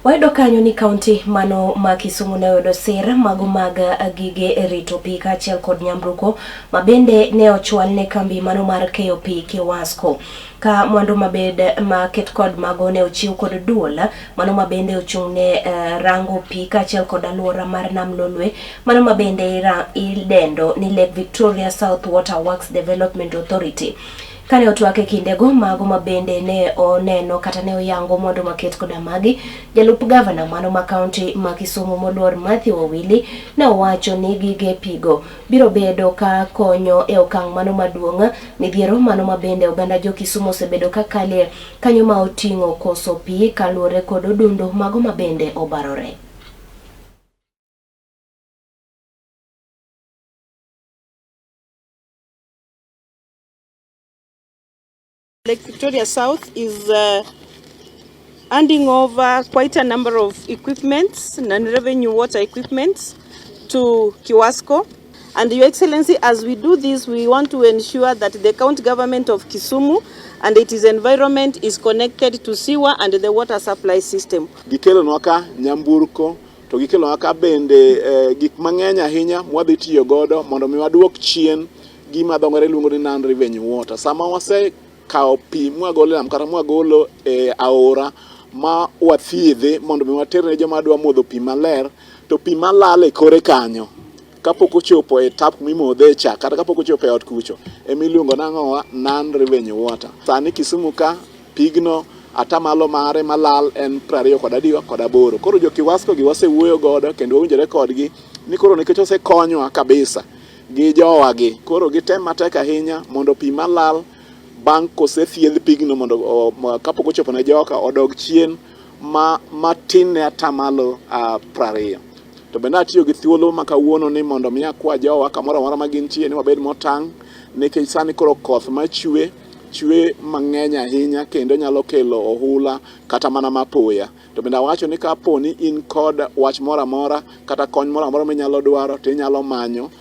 Wayudo kanyo ni kaunti mano ma Kisumu ne oyudo sir mago mag gige rito pi kaachiel kod nyamburko mabende ne ochwal ne kambi mano mar keyo pi Kiwasco. Ka mwandu mabed market kod mago ne ochiw kod duol mano mabende ochung' ne rango pi kaachiel kod aluora mar Nam Lolwe mano mabende idendo ni Lake Victoria South Water Works Development Authority. Kane otwake kindego mago mabende ne oneno kata ne oyango mondo maket koda magi, jalup gavana mano ma kaunti ma Kisumu moluor Matthew Owili ne owacho ni gige pigo biro bedo ka konyo e okang' mano maduong' midhiero mano mabende oganda jo Kisumu osebedo ka kale kanyo ma oting'o koso pi kaluwore kod odundu mago mabende obarore. Lake Victoria South is handing over quite a number of equipments, non-revenue water equipments, to Kiwasco. And Your Excellency, as we do this, we want to ensure that the county government of Kisumu and its environment is connected to sewer and the water supply system. Gikelo nwaka nyamburko, to gikelo nwaka bende gik mang'eny ahinya mwadhi tiyo godo mondo mi waduok chien gima dho ngere luongo ni non-revenue water. Sama wase kao pi mwagolo nam kata mwagolo aora ma wathiedhe mondo mi waterne joma dwa modho pi maler, to pi malal e kore kanyo kapok ochopo e tap mimodhe cha kata kapok ochopo e ot kucho emiluongo nang'owa non-revenue water. Sani Kisumu ka pigno atamalo mare malal en 28. Koro jo Kiwasco gi wasewuoyo godo kendo wawinjore kodgi ni koro nikech osekonywa kabisa gi jowagi, koro gitem matek ahinya mondo pi malal bang' kosethiedh pigno mondo kapok ochopo ne joka odog chien matin ne atamalo 20. To bende atiyo gi thuolo ma kawuono ni mondo mi akwa jowa kamoro amora ma gintie ni wabed motang' nikech sani koro koth machwe mang'eny ahinya kendo nyalo kelo ohula kata mana mapoya. To bende awacho ni kapo ni in kod wach moro amora kata kony moro amora minyalo dwaro to inyalo manyo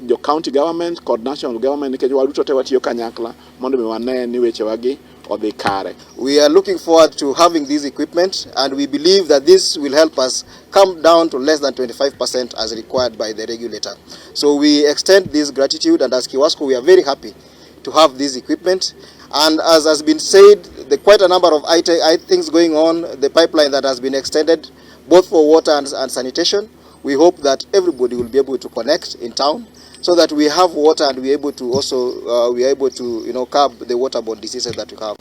the county government kod national government nikech waduto te watiyo kanyakla mondo mi wane ni weche wagi odhi kare. We are looking forward to having this equipment, and we believe that this will help us come down to less than 25% as required by the regulator. So we extend this gratitude, and as Kiwasco we are very happy to have this equipment. And as has been said, there are quite a number of things going on, the pipeline that has been extended both for water and sanitation. We hope that everybody will be able to connect in town so that we have water and we are able to also curb the waterborne diseases that we have.